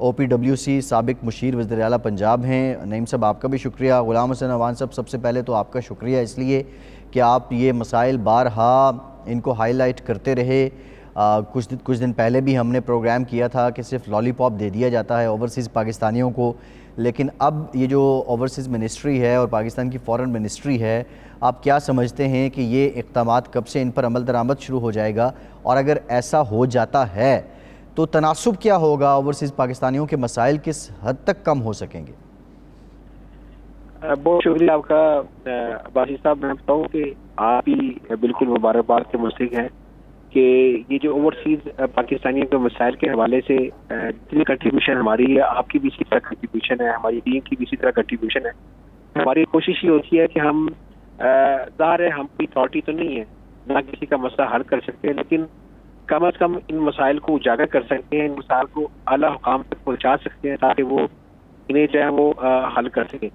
OPWC سابق مشیر وزیر اعلیٰ پنجاب ہیں۔ نعیم صاحب آپ کا بھی شکریہ۔ غلام حسن اعوان صاحب سب سے پہلے تو آپ کا شکریہ اس لیے کہ آپ یہ مسائل بارہا ان کو ہائی لائٹ کرتے رہے۔ کچھ دن پہلے بھی ہم نے پروگرام کیا تھا کہ صرف لالی پاپ دے دیا جاتا ہے اوورسیز پاکستانیوں کو، لیکن اب یہ جو اوورسیز منسٹری ہے اور پاکستان کی فورن منسٹری ہے، آپ کیا سمجھتے ہیں کہ یہ اقدامات کب سے ان پر عمل درآمد شروع ہو جائے گا؟ اور اگر ایسا ہو جاتا ہے تو تناسب کیا ہوگا؟ اوورسیز پاکستانیوں کے مسائل کس حد تک کم ہو سکیں گے؟ بہت شکریہ آپ کا عباسی صاحب۔ میں بتاؤں کہ آپ ہی بالکل مبارکباد کے مستحق ہیں کہ یہ جو اوورسیز پاکستانیوں کے مسائل کے حوالے سے جتنی کنٹریبیوشن ہماری ہے، آپ کی بھی اسی طرح کنٹریبیوشن ہے، ہماری ٹیم کی بھی اسی طرح کنٹریبیوشن ہے۔ ہماری کوشش یہ ہوتی ہے کہ ہم ظاہر ہے ہم کی اتھارٹی تو نہیں ہے، نہ کسی کا مسئلہ حل کر سکتے ہیں، لیکن کم از کم ان مسائل کو اجاگر کر سکتے ہیں، ان مسائل کو اعلیٰ حکام تک پہنچا سکتے ہیں تاکہ وہ انہیں جو ہے وہ حل کر سکیں۔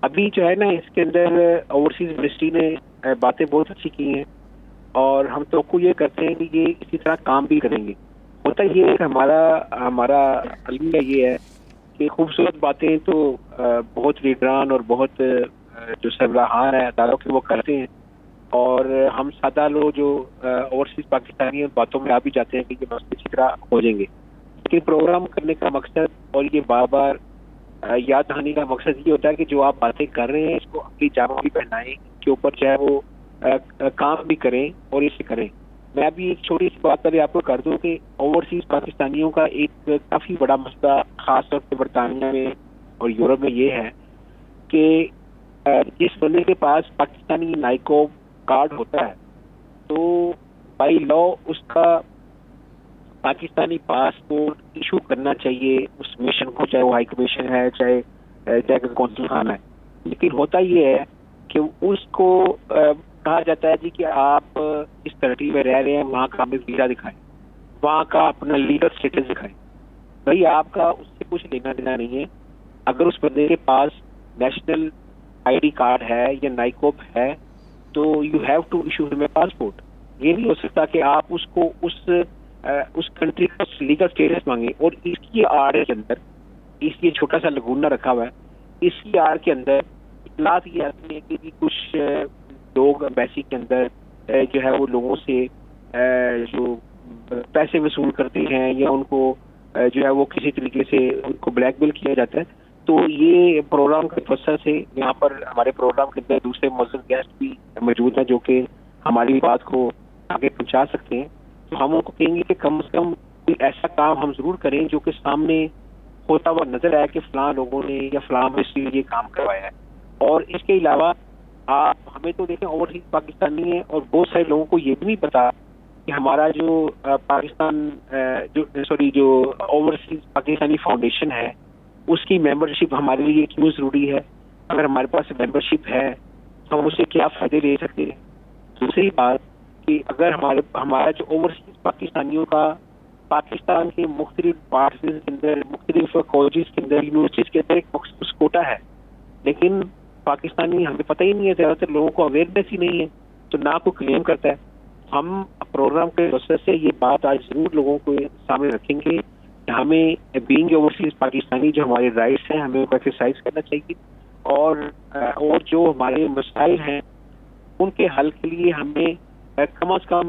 ابھی جو ہے نا اس کے اندر اوورسیز منسٹری نے باتیں بہت اچھی کی ہیں اور ہم توقع یہ کرتے ہیں کہ یہ اسی طرح کام بھی کریں گے۔ ہوتا یہ ہے کہ ہمارا المیہ یہ ہے کہ خوبصورت باتیں تو بہت لیڈران اور بہت جو سربراہان ہیں اداروں کے وہ کرتے ہیں، اور ہم سادہ لوگ جو اوورسیز پاکستانی باتوں میں آ بھی جاتے ہیں کہ یہ مسئلے اسی طرح ہو جائیں گے، لیکن پروگرام کرنے کا مقصد اور یہ بار بار یاد دہانی کا مقصد یہ ہوتا ہے کہ جو آپ باتیں کر رہے ہیں اس کو اپنی جامع بھی پہنائیں، کے اوپر جو ہے وہ کام بھی کریں اور اسے کریں۔ میں ابھی ایک چھوٹی سی بات پہلے آپ کو کر دوں کہ اوورسیز پاکستانیوں کا ایک کافی بڑا مسئلہ خاص طور پہ برطانیہ میں اور یورپ میں یہ ہے کہ جس بندے کے پاس پاکستانی نائکوب کارڈ ہوتا ہے تو بائی لا اس کا پاکستانی پاسپورٹ ایشو کرنا چاہیے اس مشن کو، چاہے وہ ہائی کمیشن ہے چاہے کونسل خانہ ہے، لیکن ہوتا یہ ہے کہ اس کو کہا جاتا ہے جی کہ آپ اس کنٹری میں رہ رہے ہیں، وہاں کا ہمیں ویزا دکھائیں، وہاں کا اپنا لیگل اسٹیٹس دکھائیں۔ بھائی آپ کا اس سے کچھ لینا دینا نہیں ہے۔ اگر اس بندے کے پاس نیشنل ID کارڈ ہے یا نائکوب ہے تو یو ہیو ٹو ایشو ہم اے پاسپورٹ۔ یہ نہیں ہو سکتا کہ آپ اس کو اس کنٹری کا لیگل اسٹیٹس مانگیں، اور اس کی آڑ کے اندر اس لیے چھوٹا سا لگونہ رکھا ہوا ہے، اس کی آڑ کے اندر اطلاعات یہ آتی ہیں کہ کچھ لوگ ایمبیسی کے اندر جو ہے وہ لوگوں سے جو پیسے وصول کرتے ہیں یا ان کو جو ہے وہ کسی طریقے سے ان کو بلیک میل کیا جاتا ہے۔ تو یہ پروگرام کا پروسیس ہے۔ یہاں پر ہمارے پروگرام کے اندر دوسرے معزز گیسٹ بھی موجود ہیں جو کہ ہماری بات کو آگے پہنچا سکتے ہیں۔ تو ہم ان کو کہیں گے کہ کم از کم کوئی ایسا کام ہم ضرور کریں جو کہ سامنے ہوتا ہوا نظر آئے کہ فلاں لوگوں نے یا فلاں منسٹری نے یہ کام کروایا ہے۔ اور اس کے علاوہ آپ ہمیں تو دیکھیں اوورسیز پاکستانی ہیں اور بہت سارے لوگوں کو یہ بھی نہیں پتا کہ ہمارا جو پاکستان جو اوورسیز پاکستانی فاؤنڈیشن ہے اس کی ممبرشپ ہمارے لیے کیوں ضروری ہے۔ اگر ہمارے پاس ممبرشپ ہے تو ہم اسے کیا فائدے لے سکتے ہیں۔ دوسری بات کہ اگر ہمارا جو اوورسیز پاکستانیوں کا پاکستان کے مختلف پارٹس کے اندر، مختلف کالجز کے اندر، یونیورسٹیز کے اندر ایک مخصوص کوٹا ہے، لیکن پاکستانی ہمیں پتہ ہی نہیں ہے، زیادہ تر لوگوں کو اویئرنیس ہی نہیں ہے، تو نہ کوئی کلیم کرتا ہے۔ ہم پروگرام کے وجہ سے یہ بات آج ضرور لوگوں کو سامنے رکھیں گے کہ ہمیں بینگ اوورسیز پاکستانی جو ہمارے رائٹس ہیں ہمیں ان کو ایکسرسائز کرنا چاہیے، اور جو ہمارے مسائل ہیں ان کے حل کے لیے ہمیں کم از کم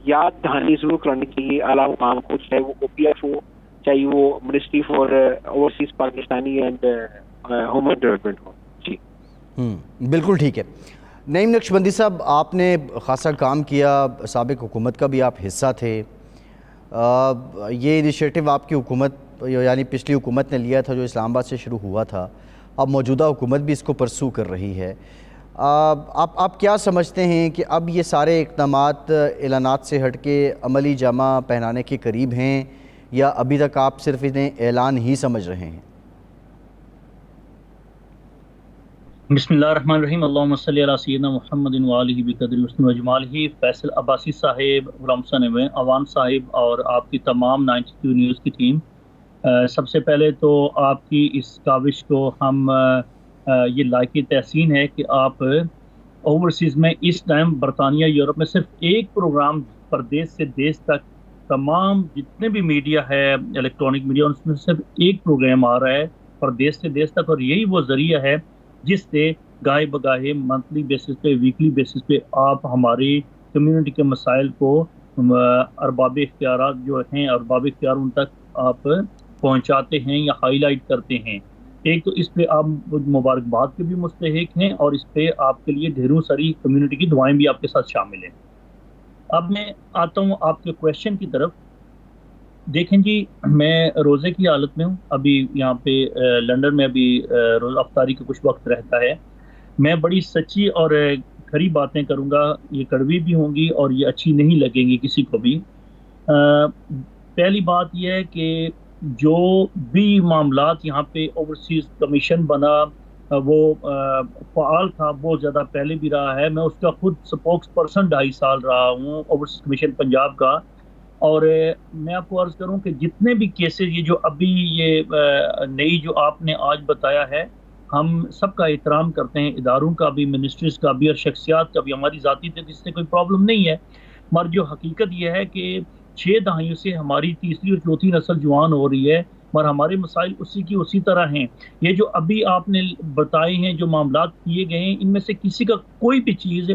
یاد دہانی ضرور کرانی چاہیے اعلیٰ حکام کو، چاہے وہ OPF ہو، چاہے وہ ministry for overseas Pakistani and human development ہو۔ جی بالکل ٹھیک ہے۔ نعیم نقشبندی صاحب، آپ نے خاصا کام کیا، سابق حکومت کا بھی آپ حصہ تھے، یہ انیشیٹو آپ کی حکومت یعنی پچھلی حکومت نے لیا تھا جو اسلام آباد سے شروع ہوا تھا، اب موجودہ حکومت بھی اس کو پرسو کر رہی ہے۔ آپ کیا سمجھتے ہیں کہ اب یہ سارے اقدامات اعلانات سے ہٹ کے عملی جامہ پہنانے کے قریب ہیں یا ابھی تک آپ صرف انہیں اعلان ہی سمجھ رہے ہیں؟ بسم اللہ الرحمن الرحیم، اللہم صلی علی سیدنا محمد وآلہ بقدر حسن و جمالہ۔ فیصل عباسی صاحب، غلام حسن اعوان صاحب اور آپ کی تمام 92 نیوز کی ٹیم، سب سے پہلے تو آپ کی اس کاوش کو ہم یہ لائق تحسین ہے کہ آپ اوورسیز میں اس ٹائم برطانیہ یورپ میں صرف ایک پروگرام پردیس سے دیس تک تمام جتنے بھی میڈیا ہے الیکٹرانک میڈیا اس میں صرف ایک پروگرام آ رہا ہے پردیس سے دیس تک، اور یہی وہ ذریعہ ہے جس سے گاہے بگاہے منتھلی بیسس پہ ویکلی بیسس پہ آپ ہماری کمیونٹی کے مسائل کو ارباب اختیارات جو ہیں ارباب اختیار ان تک آپ پہنچاتے ہیں یا ہائی لائٹ کرتے ہیں. ایک تو اس پہ آپ مبارکباد کے بھی مستحق ہیں اور اس پہ آپ کے لیے ڈھیروں ساری کمیونٹی کی دعائیں بھی آپ کے ساتھ شامل ہیں. اب میں آتا ہوں آپ کے کویشچن کی طرف. دیکھیں جی، میں روزے کی حالت میں ہوں ابھی یہاں پہ لنڈن میں، ابھی روزہ افطاری کا کچھ وقت رہتا ہے. میں بڑی سچی اور کھری باتیں کروں گا، یہ کڑوی بھی ہوں گی اور یہ اچھی نہیں لگیں گی کسی کو بھی. پہلی بات یہ ہے کہ جو بھی معاملات یہاں پہ اوورسیز کمیشن بنا وہ فعال تھا، بہت زیادہ پہلے بھی رہا ہے. میں اس کا خود سپوکس پرسن 2.5 سال رہا ہوں اوورسیز کمیشن پنجاب کا. اور میں آپ کو عرض کروں کہ جتنے بھی کیسز یہ جو ابھی یہ نئی جو آپ نے آج بتایا ہے، ہم سب کا احترام کرتے ہیں، اداروں کا بھی، منسٹریز کا بھی اور شخصیات کا بھی. ہماری ذاتی تک اس سے کوئی پرابلم نہیں ہے، مگر جو حقیقت یہ ہے کہ 6 دہائیوں سے ہماری تیسری اور چوتھی نسل جوان ہو رہی ہے اور ہمارے مسائل اسی کی اسی طرح ہیں. یہ جو ابھی آپ نے بتائے ہیں، جو معاملات کیے گئے ہیں، ان میں سے کسی کا کوئی بھی چیز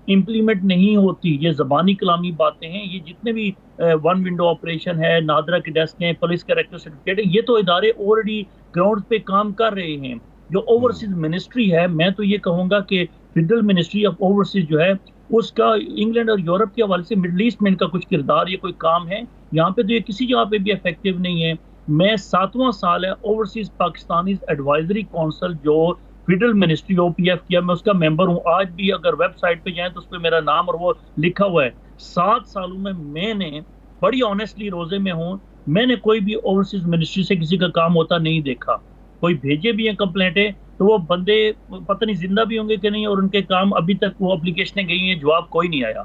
امپلیمنٹ نہیں ہوتی. یہ زبانی کلامی باتیں ہیں. یہ جتنے بھی ون ونڈو آپریشن ہے، نادرا کے ڈیسک ہیں، پولیس کریکٹر سرٹیفکیٹ ہے، یہ تو ادارے آلریڈی گراؤنڈ پہ کام کر رہے ہیں. جو اوورسیز منسٹری ہے، میں تو یہ کہوں گا کہ فیڈرل منسٹری آف اوورسیز جو ہے اس کا انگلینڈ اور یورپ کے حوالے سے مڈل ایسٹ میں ان کا کچھ کردار یا کوئی کام ہے. یہاں پہ تو یہ کسی جگہ پہ بھی افیکٹو نہیں ہے. میں 7واں سال ہے اوورسیز پاکستانیز ایڈوائزری کونسل جو فیڈرل منسٹری او پی ایف کیا، میں اس کا ممبر ہوں. آج بھی اگر ویب سائٹ پہ جائیں تو اس پہ میرا نام اور وہ لکھا ہوا ہے. 7 سالوں میں نے بڑی آنیسٹلی روزے میں ہوں، میں نے کوئی بھی اوورسیز منسٹری سے کسی کا کام ہوتا نہیں دیکھا. کوئی بھیجے بھی ہیں کمپلینٹیں تو وہ بندے پتہ نہیں زندہ بھی ہوں گے کہ نہیں، اور ان کے کام ابھی تک وہ اپلیکیشنیں گئی ہیں، جواب کوئی نہیں آیا.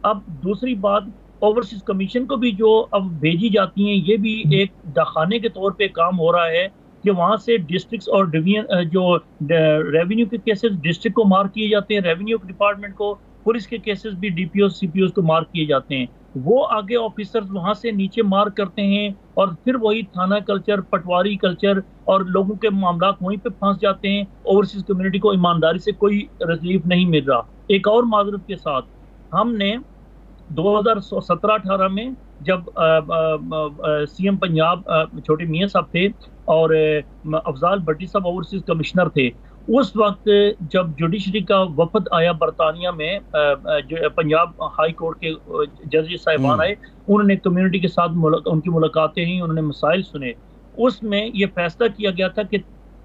اب دوسری بات، اوورسیز کمیشن کو بھی جو اب بھیجی جاتی ہیں، یہ بھی ایک داخانے کے طور پہ کام ہو رہا ہے کہ وہاں سے ڈسٹرکٹس اور ڈویژن جو ریونیو کے کیسز ڈسٹرکٹ کو مارک کیے جاتے ہیں، ریونیو ڈپارٹمنٹ کو، پولیس کے کیسز بھی ڈی پی او سی پی اوز کو مارک کیے جاتے ہیں. وہ آگے آفیسرز وہاں سے نیچے مارک کرتے ہیں اور پھر وہی تھانہ کلچر، پٹواری کلچر اور لوگوں کے معاملات وہیں پہ پھنس جاتے ہیں. اوورسیز کمیونٹی کو ایمانداری سے کوئی ریلیف نہیں مل رہا. ایک اور معذرت کے ساتھ، ہم نے 2017-18 میں جب سی ایم پنجاب چھوٹے میاں صاحب تھے اور افضال بھٹی صاحب اوورسیز کمشنر تھے، اس وقت جب جوڈیشری کا وفد آیا برطانیہ میں، پنجاب ہائی کورٹ کے ججز صاحبان آئے، انہوں نے کمیونٹی کے ساتھ ان کی ملاقاتیں ہیں، انہوں نے مسائل سنے. اس میں یہ فیصلہ کیا گیا تھا کہ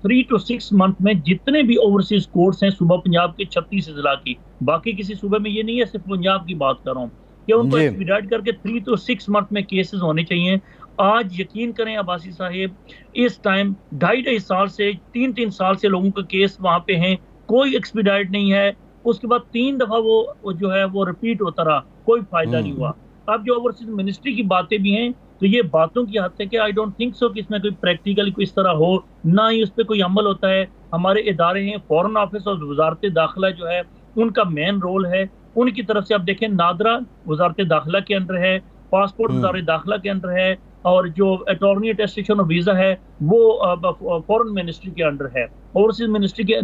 3 to 6 منتھ میں جتنے بھی اوورسیز کورٹس ہیں صوبہ پنجاب کے 36 اضلاع کی، باقی کسی صوبے میں یہ نہیں ہے، صرف پنجاب کی بات کر رہا ہوں، کہ ان کو ایکسپیڈائٹ کر کے 3 to 6 منتھ میں کیسز ہونے چاہیے. آج یقین کریں عباسی صاحب، اس ٹائم 2.5 سال سے 3 سال سے لوگوں کا کیس وہاں پہ ہیں، کوئی ایکسپیڈائٹ نہیں ہے. اس کے بعد 3 دفعہ وہ جو ہے وہ ریپیٹ ہوتا رہا، کوئی فائدہ نہیں ہوا. اب جو اوورسیز منسٹری کی باتیں بھی ہیں تو یہ باتوں کی حد تک کہ آئی ڈونٹ تھنک سو کہ اس میں کوئی پریکٹیکلی کوئی اس طرح ہو، نہ ہی اس پہ کوئی عمل ہوتا ہے. ہمارے ادارے ہیں، فورن آفس اور وزارت داخلہ جو ہے ان کا مین رول ہے. ان کی طرف سے آپ دیکھیں، نادرا وزارت داخلہ کے اندر ہے، پاسپورٹ وزارت داخلہ کے اندر ہے، اور جو اٹارنی اٹیسٹیشن اور ویزا ہے وہ فورن منسٹری کے انڈر ہے. اوورسیز منسٹری کے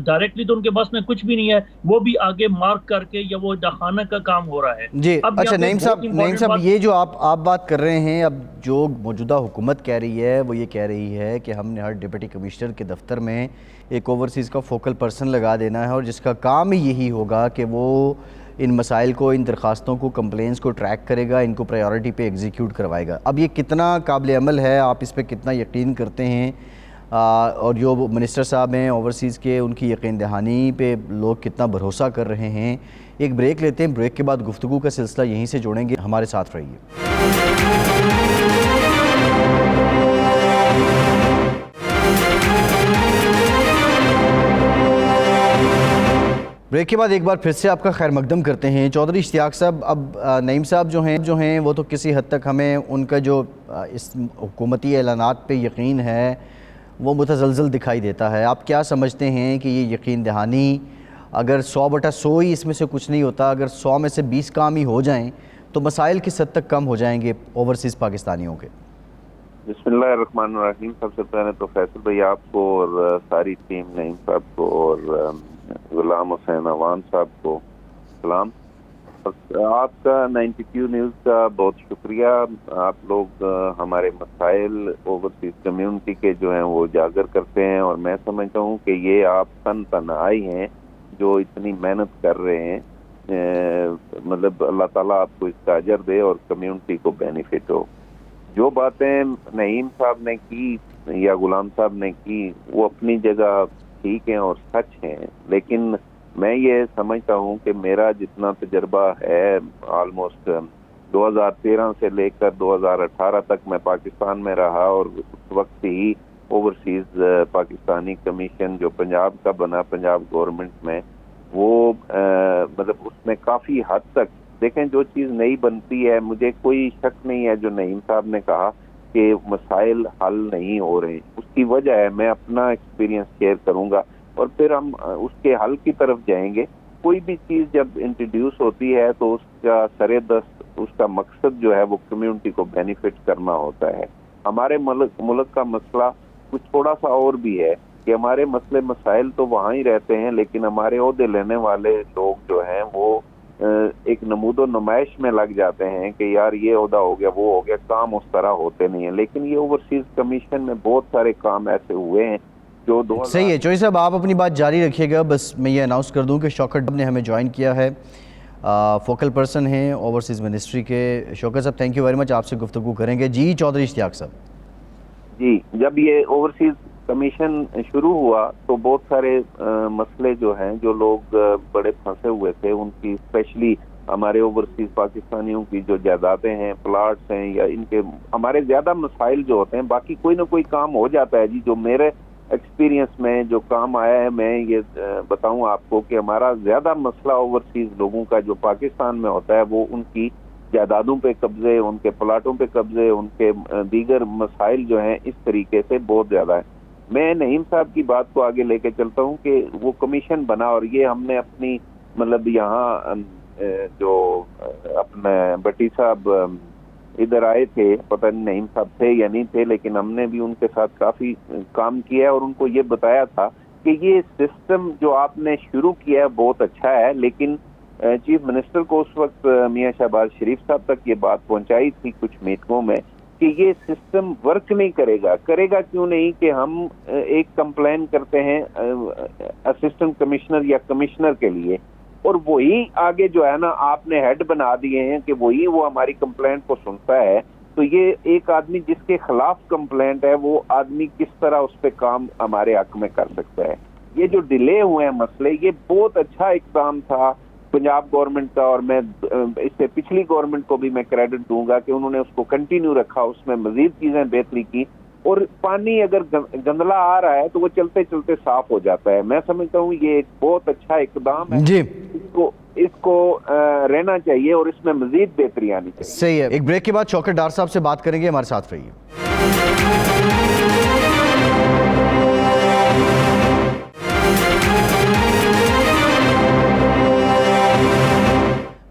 ڈائریکٹلی تو ان کے پاس میں کچھ بھی نہیں ہے، وہ بھی آگے مارک کر کے یا وہ داخانہ کا کام ہو رہا ہے. جی اچھا نعیم صاحب، یہ جو آپ بات کر رہے ہیں، اب جو موجودہ حکومت کہہ رہی ہے وہ یہ کہہ رہی ہے کہ ہم نے ہر ڈپٹی کمشنر کے دفتر میں ایک اوورسیز کا فوکل پرسن لگا دینا ہے، اور جس کا کام ہی یہی ہوگا کہ وہ ان مسائل کو، ان درخواستوں کو، کمپلینس کو ٹریک کرے گا، ان کو پرائیورٹی پہ ایگزیکیوٹ کروائے گا. اب یہ کتنا قابل عمل ہے، آپ اس پہ کتنا یقین کرتے ہیں؟ اور جو منسٹر صاحب ہیں اوورسیز کے، ان کی یقین دہانی پہ لوگ کتنا بھروسہ کر رہے ہیں؟ ایک بریک لیتے ہیں، بریک کے بعد گفتگو کا سلسلہ یہیں سے جوڑیں گے. ہمارے ساتھ رہیے. بریک کے بعد ایک بار پھر سے آپ کا خیر مقدم کرتے ہیں. چودھری اشتیاق صاحب، اب نعیم صاحب جو ہیں وہ تو کسی حد تک ہمیں ان کا جو اس حکومتی اعلانات پہ یقین ہے وہ متزلزل دکھائی دیتا ہے. آپ کیا سمجھتے ہیں کہ یہ یقین دہانی اگر 100/100 ہی اس میں سے کچھ نہیں ہوتا، اگر 100 میں سے 20 کام ہی ہو جائیں تو مسائل کس حد تک کم ہو جائیں گے اوورسیز پاکستانیوں کے؟ بسم اللہ الرحمن الرحیم. سب سے پہلے تو فیصل بھائی آپ کو اور ساری ٹیم، نعیم صاحب کو اور غلام حسین اوان صاحب کو سلام. آپ کا 92 نیوز کا بہت شکریہ. آپ لوگ ہمارے مسائل اوورسیز کمیونٹی کے جو ہیں وہ اجاگر کرتے ہیں، اور میں سمجھتا ہوں کہ یہ آپ تنہائی ہیں جو اتنی محنت کر رہے ہیں. مطلب اللہ تعالیٰ آپ کو اس کا اجر دے اور کمیونٹی کو بینیفٹ ہو. جو باتیں نعیم صاحب نے کی یا غلام صاحب نے کی وہ اپنی جگہ ٹھیک ہیں اور سچ ہیں، لیکن میں یہ سمجھتا ہوں کہ میرا جتنا تجربہ ہے آلموسٹ 2013 سے لے کر 2018 تک میں پاکستان میں رہا، اور اس وقت ہی اوورسیز پاکستانی کمیشن جو پنجاب کا بنا پنجاب گورنمنٹ میں، وہ مطلب اس میں کافی حد تک دیکھیں جو چیز نئی بنتی ہے، مجھے کوئی شک نہیں ہے جو نعیم صاحب نے کہا کہ مسائل حل نہیں ہو رہے. اس کی وجہ ہے، میں اپنا ایکسپیرینس شیئر کروں گا اور پھر ہم اس کے حل کی طرف جائیں گے. کوئی بھی چیز جب انٹروڈیوس ہوتی ہے تو اس کا سر دست، اس کا مقصد جو ہے وہ کمیونٹی کو بینیفٹ کرنا ہوتا ہے. ہمارے ملک کا مسئلہ کچھ تھوڑا سا اور بھی ہے کہ ہمارے مسئلے مسائل تو وہاں ہی رہتے ہیں، لیکن ہمارے عہدے لینے والے لوگ جو ہیں وہ ایک نمود و نمائش میں لگ جاتے ہیں کہ یار یہ عہدہ ہو گیا، وہ ہو گیا. کام اس طرح ہوتے نہیں ہیں. لیکن یہ اوورسیز کمیشن میں بہت سارے کام ایسے ہوئے ہیں جو صحیح ہے. چوہدری صاحب آپ اپنی بات جاری رکھیے گا. بس میں یہ اناؤنس کر دوں کہ شوکت ڈب نے ہمیں جوائن کیا ہے، فوکل پرسن ہیں اوورسیز منسٹری کے. شوکت صاحب تھینک یو ویری مچ، آپ سے گفتگو کریں گے. جی چودھری اشتیاق صاحب. جی، جب یہ اوورسیز کمیشن شروع ہوا تو بہت سارے مسئلے جو ہیں، جو لوگ بڑے پھنسے ہوئے تھے ان کی، اسپیشلی ہمارے اوورسیز پاکستانیوں کی جو جائیدادیں ہیں، پلاٹس ہیں، یا ان کے ہمارے زیادہ مسائل جو ہوتے ہیں. باقی کوئی نہ کوئی کام ہو جاتا ہے. جی جو میرے ایکسپیرینس میں جو کام آیا ہے، میں یہ بتاؤں آپ کو کہ ہمارا زیادہ مسئلہ اوورسیز لوگوں کا جو پاکستان میں ہوتا ہے وہ ان کی جائیدادوں پہ قبضے، ان کے پلاٹوں پہ قبضے، ان کے دیگر مسائل جو ہیں اس طریقے سے بہت زیادہ ہے. میں نعیم صاحب کی بات کو آگے لے کے چلتا ہوں کہ وہ کمیشن بنا، اور یہ ہم نے اپنی مطلب یہاں جو اپنے بٹی صاحب ادھر آئے تھے، پتہ نہیں نعیم صاحب تھے یا نہیں تھے، لیکن ہم نے بھی ان کے ساتھ کافی کام کیا ہے اور ان کو یہ بتایا تھا کہ یہ سسٹم جو آپ نے شروع کیا ہے بہت اچھا ہے. لیکن چیف منسٹر کو اس وقت میاں شہباز شریف صاحب تک یہ بات پہنچائی تھی کچھ میٹنگوں میں کہ یہ سسٹم ورک نہیں کرے گا کیوں نہیں کہ ہم ایک کمپلین کرتے ہیں اسسٹنٹ کمشنر یا کمشنر کے لیے، اور وہی آگے جو ہے نا آپ نے ہیڈ بنا دیے ہیں کہ وہی وہ ہماری کمپلینٹ کو سنتا ہے. تو یہ ایک آدمی جس کے خلاف کمپلینٹ ہے وہ آدمی کس طرح اس پہ کام ہمارے حق میں کر سکتا ہے. یہ جو ڈیلے ہوئے ہیں مسئلے، یہ بہت اچھا اقدام تھا پنجاب گورنمنٹ کا، اور میں اس سے پچھلی گورنمنٹ کو بھی میں کریڈٹ دوں گا کہ انہوں نے اس کو کنٹینیو رکھا، اس میں مزید چیزیں بہتری کی. اور پانی اگر گندلا آ رہا ہے تو وہ چلتے چلتے صاف ہو جاتا ہے. میں سمجھتا ہوں یہ ایک بہت اچھا اقدام ہے. جی اس کو رہنا چاہیے اور اس میں مزید بہتری آنی چاہیے. صحیح ہے. ایک بریک کے بعد شوکت ڈار صاحب سے بات کریں گے، ہمارے ساتھ رہیے.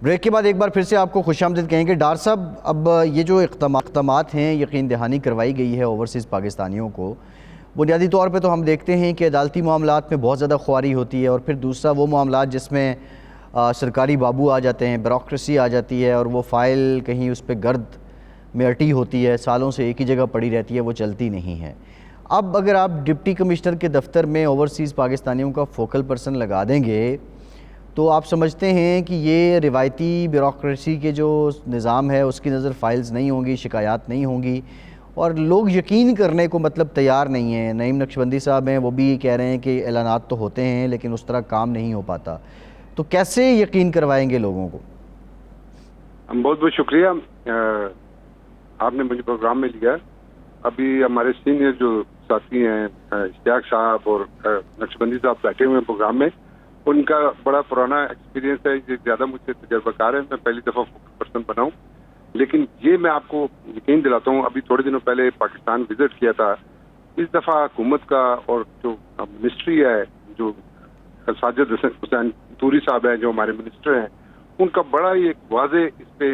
بریک کے بعد ایک بار پھر سے آپ کو خوش آمدید کہیں گے. ڈار صاحب، اب یہ جو اقدامات ہیں، یقین دہانی کروائی گئی ہے اوورسیز پاکستانیوں کو، بنیادی طور پہ تو ہم دیکھتے ہیں کہ عدالتی معاملات میں بہت زیادہ خواری ہوتی ہے، اور پھر دوسرا وہ معاملات جس میں سرکاری بابو آ جاتے ہیں، بیوروکریسی آ جاتی ہے، اور وہ فائل کہیں اس پہ گرد میں اٹی ہوتی ہے، سالوں سے ایک ہی جگہ پڑی رہتی ہے، وہ چلتی نہیں ہے. اب اگر آپ ڈپٹی کمشنر کے دفتر میں اوورسیز پاکستانیوں کا فوکل پرسن لگا دیں گے تو آپ سمجھتے ہیں کہ یہ روایتی بیوروکریسی کے جو نظام ہے اس کی نظر فائلز نہیں ہوں گی، شکایات نہیں ہوں گی، اور لوگ یقین کرنے کو مطلب تیار نہیں ہیں. نعیم نقشبندی صاحب ہیں، وہ بھی کہہ رہے ہیں کہ اعلانات تو ہوتے ہیں لیکن اس طرح کام نہیں ہو پاتا. تو کیسے یقین کروائیں گے لوگوں کو؟ بہت بہت شکریہ، آپ نے مجھے پروگرام میں لیا. ابھی ہمارے سینئر جو ساتھی ہیں اشتیاق صاحب اور نقشبندی صاحب بیٹھے ہوئے ہیں پروگرام میں، ان کا بڑا پرانا ایکسپیرینس ہے، یہ زیادہ مجھ سے تجربہ کار ہے. میں پہلی دفعہ فوکل پرسن بنا ہوں، لیکن یہ میں آپ کو یقین دلاتا ہوں، ابھی تھوڑے دنوں پہلے پاکستان وزٹ کیا تھا. اس دفعہ حکومت کا اور جو منسٹری ہے، جو ساجد حسین توری صاحب ہیں جو ہمارے منسٹر ہیں، ان کا بڑا ہی ایک واضح اس پہ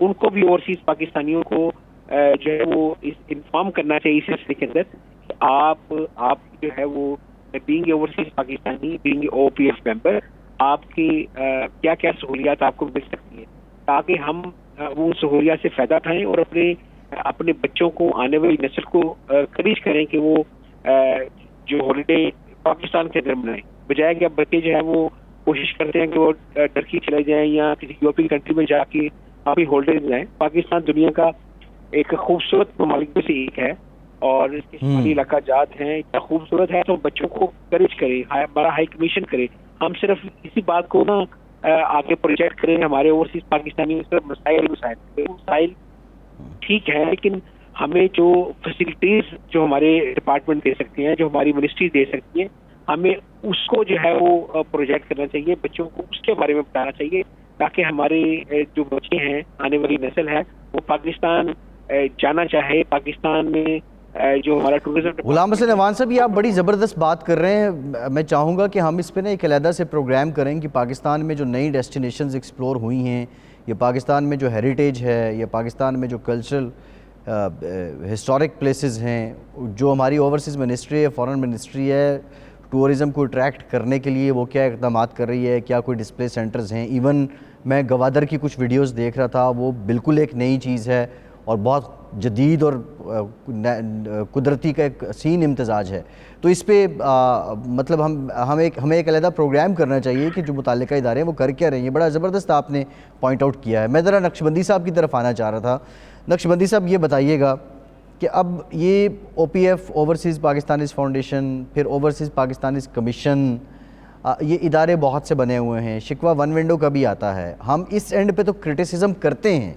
ان کو بھی اوورسیز پاکستانیوں کو جو ہے وہ انفارم کرنا چاہیے اس سلسلے کے اندر کہ آپ جو ہے وہ being overseas Pakistani being OPF ممبر آپ کی کیا کیا سہولیات آپ کو مل سکتی ہیں، تاکہ ہم وہ سہولیات سے فائدہ اٹھائیں اور اپنے بچوں کو، آنے والی نسل کو انکریج کریں کہ وہ جو ہالیڈے پاکستان کے اندر منائیں، بجائے کہ اب بچے جو ہے وہ کوشش کرتے ہیں کہ وہ ٹرکی چلے جائیں یا کسی یورپین کنٹری میں جا کے اپنی ہالیڈیز جائیں۔ پاکستان دنیا کا ایک خوبصورت ممالک میں سے ایک ہے اور اس کے شمالی علاقہ جات ہیں، اتنا خوبصورت ہے، تو بچوں کو انکریج کریں، ہمارا ہائی کمیشن کرے، ہم صرف اسی بات کو نا آگے پروجیکٹ کریں ہمارے اوورسیز پاکستانی صرف مسائل ٹھیک ہے، لیکن ہمیں جو فیسلٹیز جو ہمارے ڈپارٹمنٹ دے سکتے ہیں، جو ہماری منسٹری دے سکتی ہے، ہمیں اس کو جو ہے وہ پروجیکٹ کرنا چاہیے، بچوں کو اس کے بارے میں بتانا چاہیے، تاکہ ہمارے جو بچے ہیں، آنے والی نسل ہے، وہ پاکستان جانا چاہے، پاکستان میں جو ہمارا ٹورزم۔ غلام حسین عوان صاحب، یہ آپ بڑی زبردست بات کر رہے ہیں، میں چاہوں گا کہ ہم اس پہ نا ایک علیحدہ سے پروگرام کریں کہ پاکستان میں جو نئی ڈیسٹینیشنز ایکسپلور ہوئی ہیں، یا پاکستان میں جو ہیریٹیج ہے، یا پاکستان میں جو کلچرل ہسٹورک پلیسز ہیں، جو ہماری اوورسیز منسٹری ہے، فارن منسٹری ہے، ٹورزم کو اٹریکٹ کرنے کے لیے وہ کیا اقدامات کر رہی ہے، کیا کوئی ڈسپلے سینٹرز ہیں۔ ایون میں گوادر کی کچھ ویڈیوز دیکھ رہا تھا، وہ بالکل ایک نئی چیز ہے اور بہت جدید اور قدرتی کا ایک حسین امتزاج ہے۔ تو اس پہ مطلب ہمیں ایک علیحدہ پروگرام کرنا چاہیے کہ جو متعلقہ ادارے ہیں وہ کر کیا رہی ہیں۔ بڑا زبردست آپ نے پوائنٹ آؤٹ کیا ہے۔ میں ذرا نقشبندی صاحب کی طرف آنا چاہ رہا تھا۔ نقشبندی صاحب، یہ بتائیے گا کہ اب یہ OPF اوورسیز پاکستانیز فاؤنڈیشن، پھر اوورسیز پاکستانیز کمیشن، یہ ادارے بہت سے بنے ہوئے ہیں، شکوہ ون ونڈو کا بھی آتا ہے، ہم اس اینڈ پہ تو کرٹیسزم کرتے ہیں،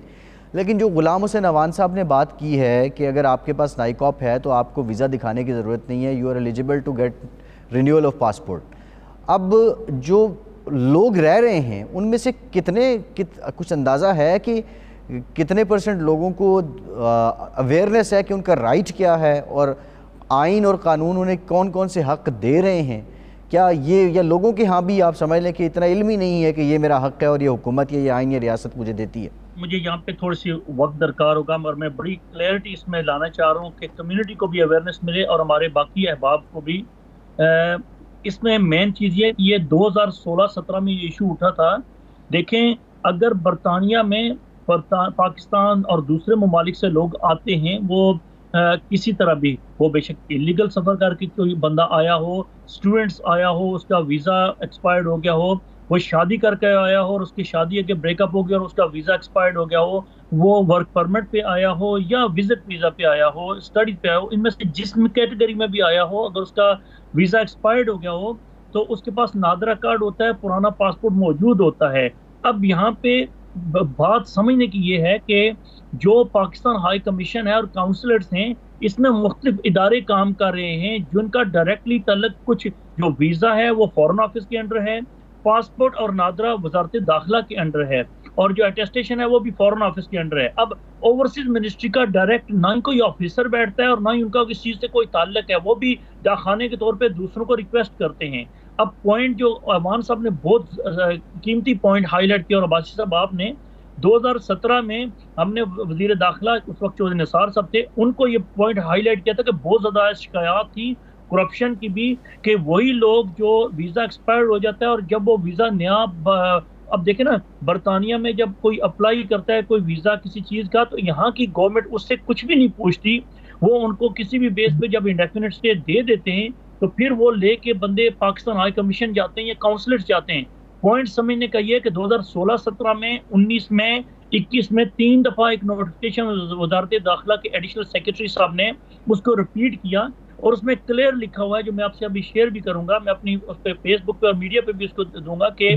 لیکن جو غلام حسین عوان صاحب نے بات کی ہے کہ اگر آپ کے پاس نائکاپ ہے تو آپ کو ویزا دکھانے کی ضرورت نہیں ہے، you are eligible to get renewal of passport. اب جو لوگ رہ رہے ہیں ان میں سے کچھ اندازہ ہے کہ کتنے % لوگوں کو اویئرنیس ہے کہ ان کا رائٹ کیا ہے اور آئین اور قانون انہیں کون کون سے حق دے رہے ہیں؟ کیا یہ یا لوگوں کے ہاں بھی آپ سمجھ لیں کہ اتنا علم ہی نہیں ہے کہ یہ میرا حق ہے اور یہ حکومت یا یہ آئین یا ریاست مجھے دیتی ہے؟ مجھے یہاں پہ تھوڑی سی وقت درکار ہوگا، اور میں بڑی کلیئرٹی اس میں لانا چاہ رہا ہوں کہ کمیونٹی کو بھی اویئرنیس ملے اور ہمارے باقی احباب کو بھی۔ اس میں مین چیز یہ 2016-17 میں یہ ایشو اٹھا تھا۔ دیکھیں، اگر برطانیہ میں پاکستان اور دوسرے ممالک سے لوگ آتے ہیں، وہ کسی طرح بھی، وہ بے شک انلیگل سفر کر کے کوئی بندہ آیا ہو، اسٹوڈنٹس آیا ہو، اس کا ویزا ایکسپائرڈ ہو گیا ہو، وہ شادی کر کے آیا ہو اور اس کی شادی ہے کہ بریک اپ ہو گیا اور اس کا ویزا ایکسپائرڈ ہو گیا ہو، وہ ورک پرمٹ پہ آیا ہو یا وزٹ ویزا پہ آیا ہو، اسٹڈی پہ آیا ہو، ان میں سے جس کیٹیگری میں بھی آیا ہو، اگر اس کا ویزا ایکسپائرڈ ہو گیا ہو تو اس کے پاس نادرا کارڈ ہوتا ہے، پرانا پاسپورٹ موجود ہوتا ہے۔ اب یہاں پہ بات سمجھنے کی یہ ہے کہ جو پاکستان ہائی کمیشن ہے اور کاؤنسلرز ہیں، اس میں مختلف ادارے کام کر رہے ہیں جن کا ڈائریکٹلی تعلق، کچھ جو ویزا ہے وہ فارن آفس کے انڈر ہے، پاسپورٹ اور نادرا وزارت داخلہ کے انڈر ہے، اور جو اٹیسٹیشن ہے وہ بھی فارن آفس کے انڈر ہے۔ اب اوورسیز منسٹری کا ڈائریکٹ نہ ہی کوئی آفیسر بیٹھتا ہے اور نہ ہی ان کا کسی چیز سے کوئی تعلق ہے، وہ بھی ڈاکخانے کے طور پہ دوسروں کو ریکویسٹ کرتے ہیں۔ اب پوائنٹ جو عوان صاحب نے بہت قیمتی پوائنٹ ہائی لائٹ کیا، اور عباسی صاحب آپ نے 2017 میں ہم نے وزیر داخلہ اس وقت چودھری نثار صاحب تھے، ان کو یہ پوائنٹ ہائی لائٹ کیا تھا کہ بہت زیادہ شکایات تھی کرپشن کی بھی، کہ وہی لوگ جو ویزا ایکسپائرڈ ہو جاتا ہے اور جب وہ ویزا نیا، اب دیکھیں نا، برطانیہ میں جب کوئی اپلائی کرتا ہے کوئی ویزا کسی چیز کا، تو یہاں کی گورنمنٹ اس سے کچھ بھی نہیں پوچھتی، وہ ان کو کسی بھی بیس پہ جب انڈیفینٹ اسٹے دے دیتے ہیں تو پھر وہ لے کے بندے پاکستان ہائی کمیشن جاتے ہیں یا کاؤنسلرز جاتے ہیں۔ پوائنٹ سمجھنے کا یہ ہے کہ 2016-17 میں، 19 میں، 21 میں 3 دفعہ ایک نوٹیفکیشن وزارت داخلہ کے ایڈیشنل سیکرٹری صاحب نے اس کو ریپیٹ کیا، اور اس میں کلیئر لکھا ہوا ہے، جو میں آپ سے ابھی شیئر بھی کروں گا، میں اپنی اس پہ فیس بک پہ اور میڈیا پہ بھی اس کو دوں گا، کہ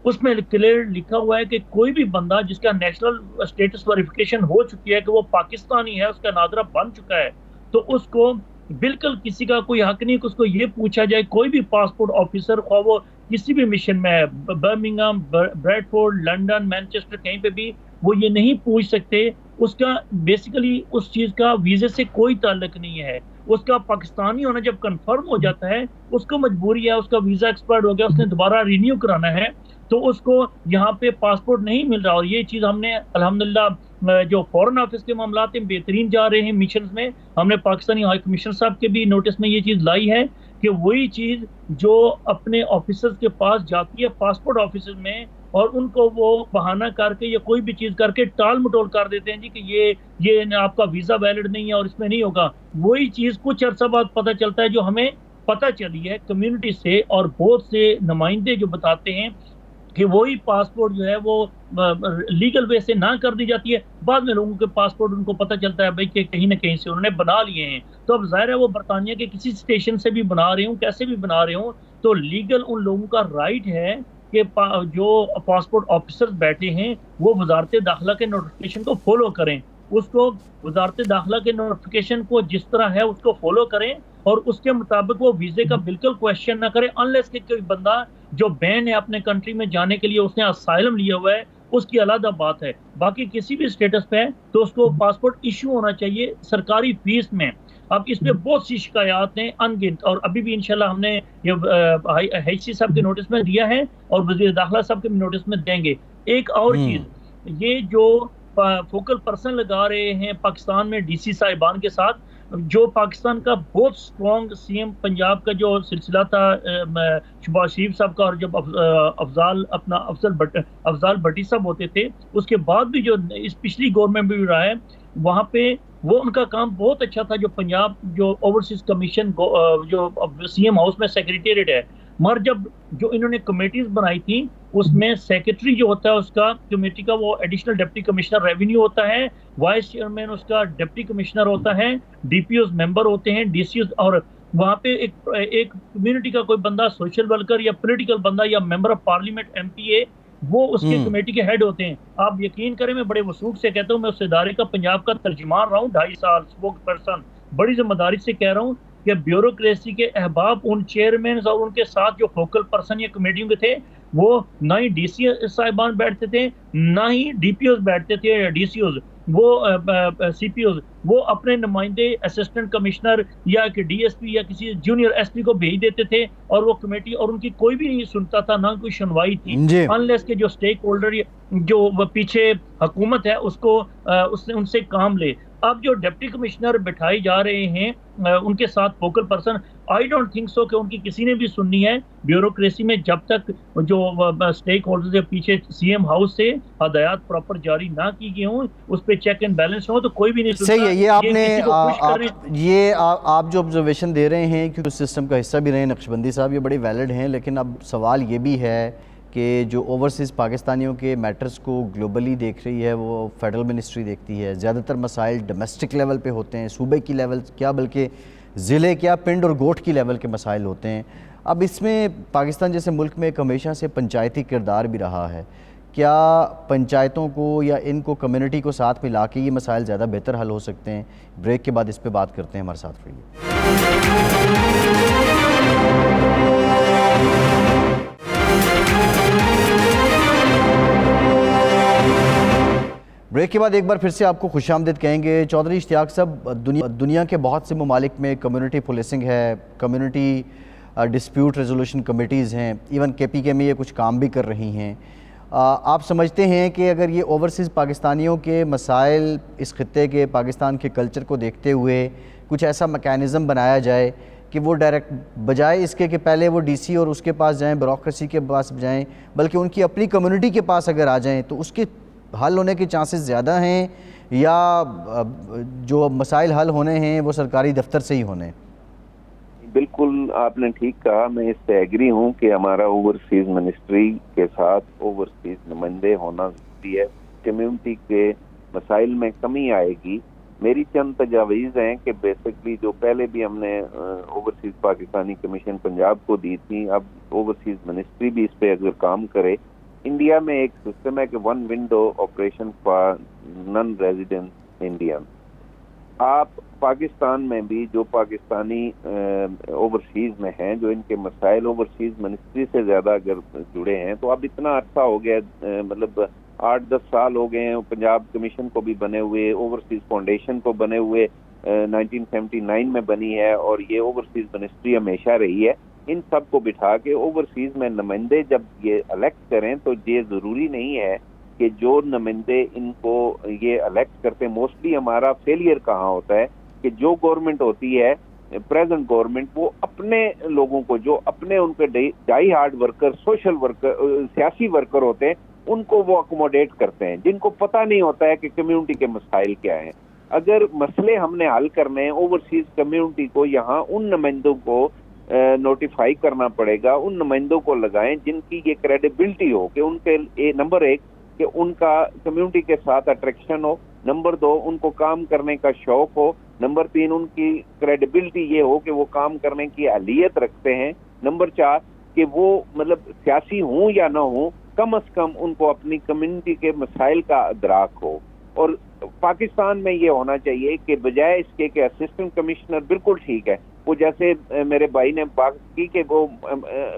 اس میں کلیئر لکھا ہوا ہے کہ کوئی بھی بندہ جس کا نیشنل اسٹیٹس ویریفیکیشن ہو چکی ہے کہ وہ پاکستانی ہے، اس کا نادرا بن چکا ہے، تو اس کو بالکل کسی کا کوئی حق نہیں کہ اس کو یہ پوچھا جائے، کوئی بھی پاسپورٹ آفیسر، خواہ وہ کسی بھی مشن میں ہے، برمنگھم، بریڈفورڈ، لنڈن، مینچسٹر، کہیں پہ بھی، وہ یہ نہیں پوچھ سکتے، اس کا بیسیکلی اس چیز کا ویزے سے کوئی تعلق نہیں ہے۔ اس کا پاکستانی ہونا جب کنفرم ہو جاتا ہے، اس کو مجبوری ہے، اس کا ویزا ایکسپائرڈ ہو گیا، اس نے دوبارہ رینیو کرانا ہے، تو اس کو یہاں پہ پاسپورٹ نہیں مل رہا. اور یہ چیز ہم نے الحمدللہ جو فورن آفس کے معاملات ہیں بہترین جا رہے ہیں مشنز میں. ہم نے پاکستانی ہائی کمشنر صاحب کے بھی نوٹس میں یہ چیز لائی ہے کہ وہی چیز جو اپنے آفیسرز کے پاس جاتی ہے پاسپورٹ آفیسز میں، اور ان کو وہ بہانہ کر کے یا کوئی بھی چیز کر کے ٹال مٹول کر دیتے ہیں جی کہ یہ آپ کا ویزا ویلڈ نہیں ہے اور اس میں نہیں ہوگا. وہی چیز کچھ عرصہ بعد پتہ چلتا ہے جو ہمیں پتہ چلی ہے کمیونٹی سے اور بہت سے نمائندے جو بتاتے ہیں کہ وہی پاسپورٹ جو ہے وہ لیگل وے سے نہ کر دی جاتی ہے. بعد میں لوگوں کے پاسپورٹ ان کو پتہ چلتا ہے بھائی کہ کہیں نہ کہیں سے انہوں نے بنا لیے ہیں. تو اب ظاہر ہے وہ برطانیہ کے کسی اسٹیشن سے بھی بنا رہے ہوں، کیسے بھی بنا رہے ہوں، تو لیگل ان لوگوں کا رائٹ ہے کہ جو پاسپورٹ آفیسر بیٹھے ہیں وہ وزارت داخلہ کے نوٹیفیکیشن کو فالو کریں. اس کو وزارت داخلہ کے نوٹیفیکیشن کو جس طرح ہے اس کو فالو کریں اور اس کے مطابق وہ ویزے کا بالکل کویشچن نہ کریں، انلیس کہ کوئی بندہ جو بین ہے اپنے کنٹری میں جانے کے لیے، اس نے اسائلم لیا ہوا ہے، اس کی علیحدہ بات ہے. باقی کسی بھی اسٹیٹس پہ ہے تو اس کو پاسپورٹ ایشو ہونا چاہیے سرکاری فیس میں. اب اس پہ بہت سی شکایات ہیں انگنت، اور ابھی بھی انشاءاللہ ہم نے یہ ایچ سی صاحب کے نوٹس میں دیا ہے اور وزیر داخلہ صاحب کے نوٹس میں دیں گے. ایک اور چیز، یہ جو فوکل پرسن لگا رہے ہیں پاکستان میں ڈی سی صاحبان کے ساتھ، جو پاکستان کا بہت سٹرونگ سی ایم پنجاب کا جو سلسلہ تھا شہباز شریف صاحب کا، اور جب افضال بھٹی صاحب ہوتے تھے، اس کے بعد بھی جو اس پچھلی گورنمنٹ بھی رہا ہے، وہاں پہ وہ ان کا کام بہت اچھا تھا. جو پنجاب جو اوورسیز کمیشن جو سی ایم ہاؤس میں سیکریٹریٹ ہے، مگر جب جو انہوں نے کمیٹیز بنائی تھیں اس میں سیکرٹری جو ہوتا ہے اس کا کمیٹی کا وہ ایڈیشنل ڈپٹی کمشنر ریونیو ہوتا ہے، وائس چیئرمین اس کا ڈپٹی کمشنر ہوتا ہے، ڈی پی اوز ممبر ہوتے ہیں، ڈی سی اوز، اور وہاں پہ ایک کمیونٹی کا کوئی بندہ سوشل ورکر یا پولیٹیکل بندہ یا member of parliament M P A, وہ اس کے کمیٹی کے ہیڈ ہوتے ہیں. آپ یقین کریں میں بڑے وثوق سے کہتا ہوں، میں اس ادارے کا پنجاب کا ترجمان رہا ہوں 2.5 سال، اسپوک پرسن، بڑی ذمہ داری سے کہہ رہا ہوں کہ بیوروکریسی کے احباب ان چیئرمینز اور ان کے ساتھ جو فوکل پرسن یا کمیٹیوں کے تھے، وہ نہ ہی ڈی سی صاحبان بیٹھتے تھے، نہ ہی ڈی پی اوز بیٹھتے تھے یا ڈی سی اوز، وہ سی پی اوز، وہ اپنے نمائندے اسسٹنٹ کمشنر یا کہ ڈی ایس پی یا کسی جونیئر ایس پی کو بھیج دیتے تھے، اور وہ کمیٹی اور ان کی کوئی بھی نہیں سنتا تھا، نہ کوئی سنوائی تھی، انلیس کہ جو اسٹیک ہولڈر جو پیچھے حکومت ہے اس کو ان سے کام لے. اب جو ڈپٹی کمشنر بٹھائے جا رہے ہیں ان کے ساتھ focal person, I don't think so کہ ان کی کسی نے بھی سننی ہے بیوروکریسی میں، جب تک جو اسٹیک ہولڈر کے پیچھے سی ایم ہاؤس سے ہدایات پراپر جاری نہ کی گئی ہوں، اس پہ چیک اینڈ بیلنس ہو، تو کوئی بھی نہیں سنتا. صحیح ہے. یہ آپ نے آپ جو آبزرویشن دے رہے ہیں کیونکہ سسٹم کا حصہ بھی رہے ہیں نقشبندی صاحب، یہ بڑی ویلڈ ہیں، لیکن اب سوال یہ بھی ہے کہ جو اوورسیز پاکستانیوں کے میٹرز کو گلوبلی دیکھ رہی ہے وہ فیڈرل منسٹری دیکھتی ہے. زیادہ تر مسائل ڈومیسٹک لیول پہ ہوتے ہیں، صوبے کی لیول کیا بلکہ ضلع کیا پنڈ اور گوٹھ کی لیول کے مسائل ہوتے ہیں. اب اس میں پاکستان جیسے ملک میں ایک ہمیشہ سے پنچایتی کردار بھی رہا ہے. کیا پنچایتوں کو یا ان کو کمیونٹی کو ساتھ ملا کے یہ مسائل زیادہ بہتر حل ہو سکتے ہیں؟ بریک کے بعد اس پہ بات کرتے ہیں. ہمارے ساتھ رہیے. بریک کے بعد ایک بار پھر سے آپ کو خوش آمدید کہیں گے. چودھری اشتیاق صاحب، دنیا کے بہت سے ممالک میں کمیونٹی پولیسنگ ہے، کمیونٹی ڈسپیوٹ ریزولوشن کمیٹیز ہیں، ایون کے پی کے میں یہ کچھ کام بھی کر رہی ہیں. آپ سمجھتے ہیں کہ اگر یہ اوورسیز پاکستانیوں کے مسائل اس خطے کے پاکستان کے کلچر کو دیکھتے ہوئے کچھ ایسا میکینزم بنایا جائے کہ وہ ڈائریکٹ بجائے اس کے کہ پہلے وہ ڈی سی اور اس کے پاس جائیں، بیوروکریسی کے پاس جائیں، بلکہ ان کی اپنی کمیونٹی کے پاس اگر آ جائیں تو اس کے حل ہونے کے چانسز زیادہ ہیں، یا جو مسائل حل ہونے ہیں وہ سرکاری دفتر سے ہی ہونے ہیں؟ بالکل آپ نے ٹھیک کہا، میں اس سے ایگری ہوں کہ ہمارا اوورسیز منسٹری کے ساتھ اوورسیز نمائندے ہونا ضروری ہے. کمیونٹی کے مسائل میں کمی آئے گی. میری چند تجاویز ہیں کہ بیسکلی جو پہلے بھی ہم نے اوورسیز پاکستانی کمیشن پنجاب کو دی تھی، اب اوورسیز منسٹری بھی اس پہ اگر کام کرے. انڈیا میں ایک سسٹم ہے کہ ون ونڈو آپریشن فار نن ریزیڈنٹ انڈین. آپ پاکستان میں بھی جو پاکستانی اوورسیز میں ہیں، جو ان کے مسائل اوورسیز منسٹری سے زیادہ اگر جڑے ہیں، تو اب اتنا عرصہ ہو گیا، مطلب 8-10 سال ہو گئے ہیں پنجاب کمیشن کو بھی بنے ہوئے، اوورسیز فاؤنڈیشن کو بنے ہوئے، 1979 میں بنی ہے اور یہ اوورسیز منسٹری ہمیشہ رہی ہے. ان سب کو بٹھا کے اوورسیز میں نمائندے جب یہ الیکٹ کریں تو یہ ضروری نہیں ہے کہ جو نمائندے ان کو یہ الیکٹ کرتے ہیں. موسٹلی ہمارا فیلئر کہاں ہوتا ہے کہ جو گورنمنٹ ہوتی ہے پریزنٹ گورنمنٹ وہ اپنے لوگوں کو جو اپنے ان کے ڈائی ہارڈ ورکر سوشل ورکر سیاسی ورکر ہوتے ہیں ان کو وہ اکوموڈیٹ کرتے ہیں جن کو پتہ نہیں ہوتا ہے کہ کمیونٹی کے مسائل کیا ہیں. اگر مسئلے ہم نے حل کرنے ہیں اوورسیز کمیونٹی کو یہاں ان نمائندوں کو نوٹیفائی کرنا پڑے گا. ان نمائندوں کو لگائیں جن کی یہ کریڈیبلٹی ہو کہ ان کے نمبر ایک کہ ان کا کمیونٹی کے ساتھ اٹریکشن ہو, نمبر دو ان کو کام کرنے کا شوق ہو, نمبر تین ان کی کریڈیبلٹی یہ ہو کہ وہ کام کرنے کی اہلیت رکھتے ہیں, نمبر چار کہ وہ مطلب سیاسی ہوں یا نہ ہوں کم از کم ان کو اپنی کمیونٹی کے مسائل کا ادراک ہو. اور پاکستان میں یہ ہونا چاہیے کہ بجائے اس کے کہ اسسٹنٹ کمشنر بالکل ٹھیک ہے, وہ جیسے میرے بھائی نے بات کی کہ وہ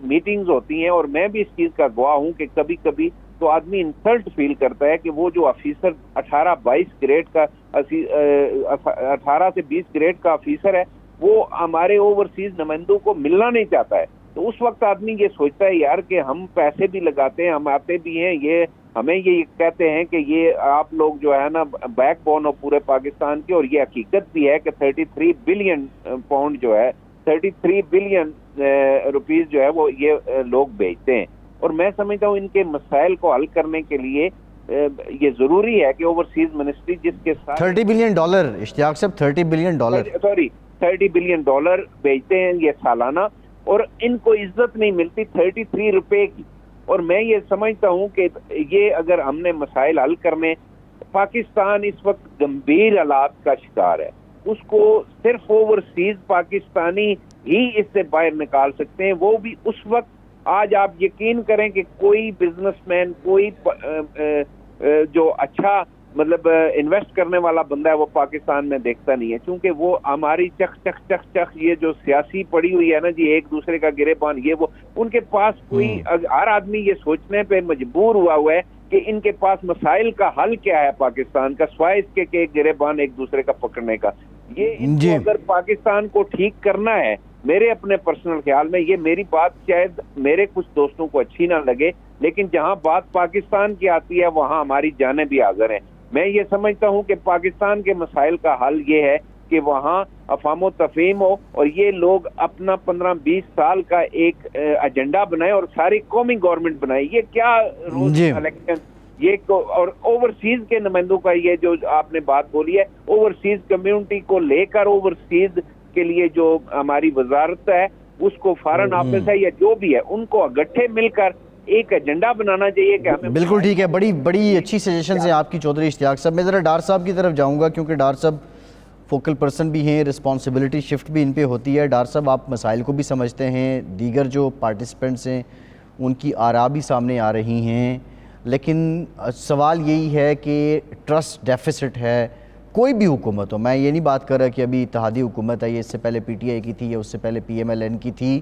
میٹنگز ہوتی ہیں اور میں بھی اس چیز کا گواہ ہوں کہ کبھی کبھی تو آدمی انسلٹ فیل کرتا ہے کہ وہ جو آفیسر 18-22 گریڈ کا 18 سے 20 گریڈ کا آفیسر ہے وہ ہمارے اوورسیز نمائندوں کو ملنا نہیں چاہتا ہے. تو اس وقت آدمی یہ سوچتا ہے یار کہ ہم پیسے بھی لگاتے ہیں, ہم آتے بھی ہیں, یہ ہمیں یہ کہتے ہیں کہ یہ آپ لوگ جو ہے نا بیک بون ہو پورے پاکستان کی, اور یہ حقیقت بھی ہے کہ 33 بلین پاؤنڈ جو ہے 33 بلین روپیز جو ہے وہ یہ لوگ بیچتے ہیں. اور میں سمجھتا ہوں ان کے مسائل کو حل کرنے کے لیے یہ ضروری ہے کہ اوورسیز منسٹری جس کے ساتھ $30 بلین اشتیاق صاحب 30 بلین $30 بلین بیچتے ہیں یہ سالانہ, اور ان کو عزت نہیں ملتی 33 روپے کی. اور میں یہ سمجھتا ہوں کہ یہ اگر ہم نے مسائل حل کرنے, پاکستان اس وقت گمبھیر حالات کا شکار ہے, اس کو صرف اوورسیز پاکستانی ہی اس سے باہر نکال سکتے ہیں. وہ بھی اس وقت, آج آپ یقین کریں کہ کوئی بزنس مین کوئی جو اچھا مطلب انویسٹ کرنے والا بندہ ہے وہ پاکستان میں دیکھتا نہیں ہے, کیونکہ وہ ہماری چخ یہ جو سیاسی پڑی ہوئی ہے نا جی, ایک دوسرے کا گریبان یہ وہ, ان کے پاس کوئی ہر آدمی یہ سوچنے پہ مجبور ہوا ہے کہ ان کے پاس مسائل کا حل کیا ہے پاکستان کا, سوائے اس کے کہ ایک گریبان ایک دوسرے کا پکڑنے کا. یہ ان کو اگر پاکستان کو ٹھیک کرنا ہے, میرے اپنے پرسنل خیال میں, یہ میری بات شاید میرے کچھ دوستوں کو اچھی نہ لگے, لیکن جہاں بات پاکستان کی آتی ہے وہاں ہماری جانیں بھی حاضر ہیں. میں یہ سمجھتا ہوں کہ پاکستان کے مسائل کا حل یہ ہے کہ وہاں افہام و تفہیم ہو اور یہ لوگ اپنا 15-20 سال کا ایک ایجنڈا بنائیں اور ساری قومی گورنمنٹ بنائے. یہ کیا روز الیکشن یہ اور اوورسیز کے نمائندوں کا یہ جو آپ نے بات بولی ہے, اوورسیز کمیونٹی کو لے کر اوورسیز کے لیے جو ہماری وزارت ہے اس کو فارن آفس ہے یا جو بھی ہے ان کو اگٹھے مل کر ایک ایجنڈا بنانا چاہیے کہ ہمیں. بالکل ٹھیک ہے, بڑی اچھی سجیشنز ہیں آپ کی چودھری اشتیاق صاحب. میں ذرا ڈار صاحب کی طرف جاؤں گا کیونکہ ڈار صاحب فوکل پرسن بھی ہیں, رسپانسبلٹی شفٹ بھی ان پہ ہوتی ہے. ڈار صاحب آپ مسائل کو بھی سمجھتے ہیں, دیگر جو پارٹیسپینٹس ہیں ان کی آراء بھی سامنے آ رہی ہیں, لیکن سوال یہی ہے کہ ٹرسٹ ڈیفیسٹ ہے کوئی بھی حکومت ہو. میں یہ نہیں بات کر رہا کہ ابھی اتحادی حکومت ہے, یہ اس سے پہلے پی ٹی آئی کی تھی یا اس سے پہلے پی ایم ایل این کی تھی,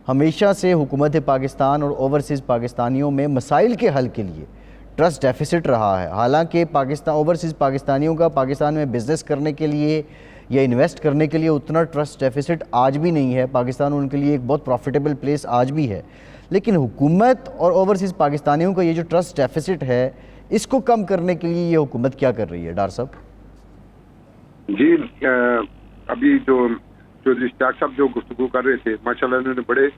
ہمیشہ سے حکومت پاکستان اور اوورسیز پاکستانیوں میں مسائل کے حل کے لیے ٹرسٹ ڈیفیسٹ رہا ہے. حالانکہ اوورسیز پاکستانیوں کا پاکستان میں بزنس کرنے کے لیے یا انویسٹ کرنے کے لیے اتنا ٹرسٹ ڈیفیسٹ آج بھی نہیں ہے. پاکستان ان کے لیے ایک بہت پروفیٹیبل پلیس آج بھی ہے, لیکن حکومت اور اوورسیز پاکستانیوں کا یہ جو ٹرسٹ ڈیفیسٹ ہے اس کو کم کرنے کے لیے یہ حکومت کیا کر رہی ہے ڈار صاحب؟ جی ابھی جو اشتیاق صاحب جو گفتگو کر رہے تھے ماشاءاللہ انہوں نے بڑے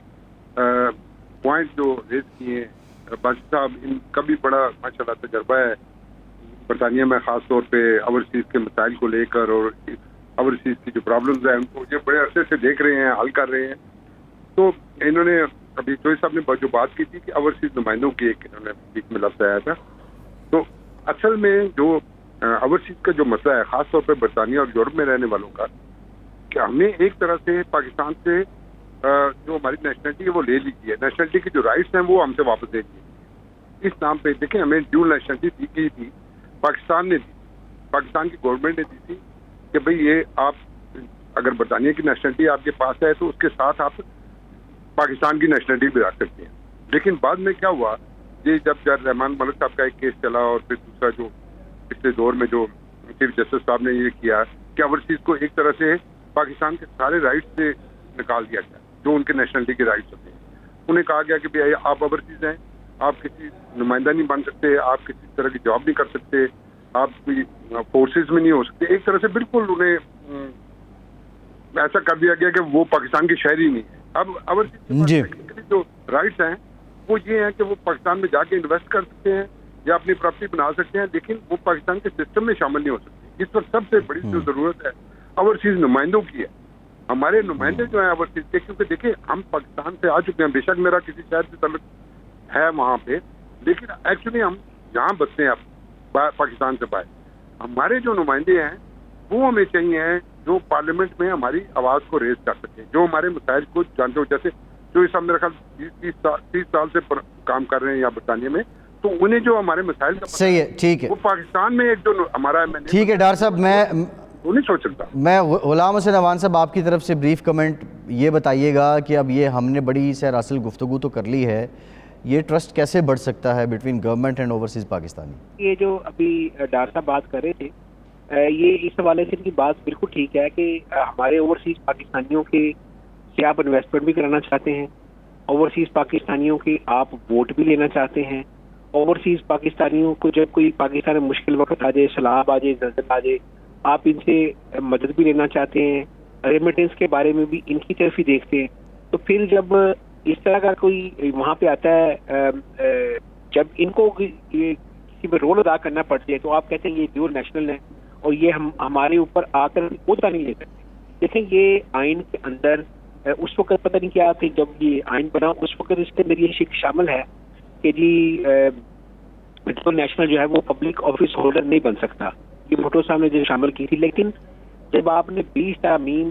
پوائنٹ جو ریز کیے ہیں. باشی صاحب ان کا بھی بڑا ماشاءاللہ تجربہ ہے برطانیہ میں, خاص طور پہ اوورسیز کے مسائل کو لے کر, اور اوورسیز کی جو پرابلمز ہیں ان کو یہ بڑے عرصے سے دیکھ رہے ہیں, حل کر رہے ہیں. تو انہوں نے ابھی چوہی صاحب نے جو بات کی تھی کہ اوورسیز نمائندوں کی ایک انہوں نے بیچ میں لفظ آیا تھا, تو اصل میں جو اوورسیز کا جو مسئلہ ہے خاص طور پہ برطانیہ اور یورپ میں رہنے والوں کا, کہ ہم نے ایک طرح سے پاکستان سے جو ہماری نیشنلٹی ہے وہ لے لی ہے, نیشنلٹی کی جو رائٹس ہیں وہ ہم سے واپس لے لیے. اس نام پہ دیکھیں ہمیں ڈیول نیشنلٹی دی گئی تھی, پاکستان نے دی, پاکستان کی گورنمنٹ نے دی تھی کہ بھئی یہ آپ اگر برطانیہ کی نیشنلٹی آپ کے پاس ہے تو اس کے ساتھ آپ پاکستان کی نیشنلٹی بھی رکھ سکتے ہیں. لیکن بعد میں کیا ہوا, یہ جب رحمان ملک صاحب کا ایک کیس چلا اور پھر دوسرا جو پچھلے دور میں جو چیف جسٹس صاحب نے یہ کیا کہ اوورسیز کو ایک طرح سے پاکستان کے سارے رائٹس سے نکال دیا گیا جو ان کے نیشنلٹی کے رائٹس ہوتے ہیں. انہیں کہا گیا کہ بھائی آپ اوورسیز ہیں, آپ کسی نمائندہ نہیں بن سکتے, آپ کسی طرح کی جاب نہیں کر سکتے, آپ کوئی فورسز میں نہیں ہو سکتے. ایک طرح سے بالکل انہیں ایسا کر دیا گیا کہ وہ پاکستان کی شہری نہیں ہے. اب اوورسیز جو رائٹس ہیں وہ یہ ہیں کہ وہ پاکستان میں جا کے انویسٹ کر سکتے ہیں یا اپنی پراپرٹی بنا سکتے ہیں, لیکن وہ پاکستان کے سسٹم میں شامل نہیں ہو سکتے. اس وقت سب سے بڑی جو ضرورت ہے اوورسیز نمائندوں کی ہے. ہمارے نمائندے جو ہیں اوورسیز کے, کیونکہ دیکھیں ہم پاکستان سے آ چکے ہیں, بے شک میرا کسی شہر سے تعلق ہے وہاں پہ, لیکن ایکچولی ہم یہاں بستے ہیں اب پاکستان سے باہر. ہمارے جو نمائندے ہیں وہ ہمیں چاہیے ہیں جو پارلیمنٹ میں ہماری آواز کو ریز کر سکیں, جو ہمارے مسائل کو جانتے ہو. جیسے جو اس میرا خیال 30 سال سے کام کر رہے ہیں یا برطانیہ میں, تو انہیں جو ہمارے مسائل کا صحیح ہے, ٹھیک ہے, وہ پاکستان میں ایک جو ہمارا ٹھیک ہے ڈاکٹر صاحب, وہ نہیں سوچ سکتا. میں غلام حسین اوان صاحب آپ کی طرف سے بریف کمنٹ یہ بتائیے گا کہ اب یہ ہم نے بڑی سیر اصل گفتگو تو کر لی ہے, یہ ٹرسٹ کیسے بڑھ سکتا ہے between government and overseas Pakistani? یہ جو ابھی ڈاکٹر صاحب بات کر رہے تھے, یہ اس حوالے سے ان کی بات بالکل ٹھیک ہے کہ ہمارے اوورسیز پاکستانیوں کے سے آپ انویسٹمنٹ بھی کرانا چاہتے ہیں, اوورسیز پاکستانیوں کی آپ ووٹ بھی لینا چاہتے ہیں, اوورسیز پاکستانیوں کو جب کوئی پاکستان میں مشکل وقت آ جائے, سیلاب آ جائے, زلزلہ آ جائے, آپ ان سے مدد بھی لینا چاہتے ہیں, ریمیٹنس کے بارے میں بھی ان کی طرف ہی دیکھتے ہیں. تو پھر جب اس طرح کا کوئی وہاں پہ آتا ہے, جب ان کو کسی پہ رول ادا کرنا پڑتا ہے, تو آپ کہتے ہیں یہ ڈیول نیشنل ہے اور یہ ہمارے اوپر آ کر ہوتا نہیں لے سکتے. دیکھیں یہ آئین کے اندر اس وقت پتہ نہیں کیا تھی جب یہ آئین بنا, اس وقت اس کے اندر یہ شک شامل ہے کہ جی ڈیول نیشنل جو ہے وہ پبلک آفس ہولڈر نہیں بن سکتا. یہ بھٹو صاحب نے جو شامل کی تھی, لیکن جب آپ نے 20 ترامیم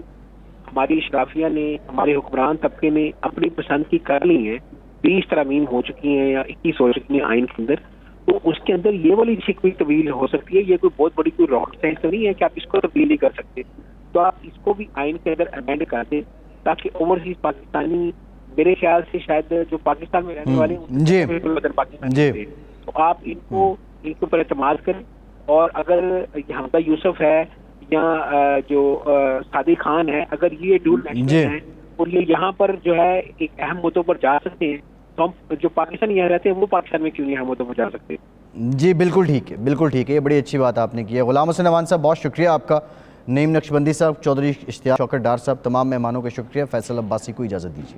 ہماری اشرافیہ نے, ہمارے حکمران طبقے نے اپنی پسند کی کر لی ہیں, 20 ترامیم ہو چکی ہیں یا 21 ہو چکی ہیں آئین کے اندر, تو اس کے اندر یہ والی شک بھی تبدیل ہو سکتی ہے. یہ کوئی بہت بڑی کوئی راکٹ سائنس تو نہیں ہے کہ آپ اس کو تبدیل نہیں کر سکتے. تو آپ اس کو بھی آئین کے اندر امینڈ کر دیں تاکہ اوورسیز پاکستانی, میرے خیال سے شاید جو پاکستان میں رہنے والے ہیں تو آپ ان کو ان کے اوپر اعتماد کریں. اور اگر حمزہ یوسف ہے یا جو صادق خان ہے, اگر یہ ڈیول نیشنل ہیں اور یہ یہاں پر جو ہے ایک اہم مدعوں پر جا سکتے ہیں, تو ہم جو پاکستان یہاں رہتے ہیں وہ پاکستان میں کیوں نہیں اہم مدعوں پر جا سکتے؟ جی بالکل ٹھیک ہے, بالکل ٹھیک ہے, یہ بڑی اچھی بات آپ نے کی ہے. غلام حسین اوان صاحب بہت شکریہ آپ کا, نعیم نقشبندی صاحب, چودھری اشتیاق شوکت ڈار صاحب, تمام مہمانوں کا شکریہ. فیصل عباسی کو اجازت دیجیے.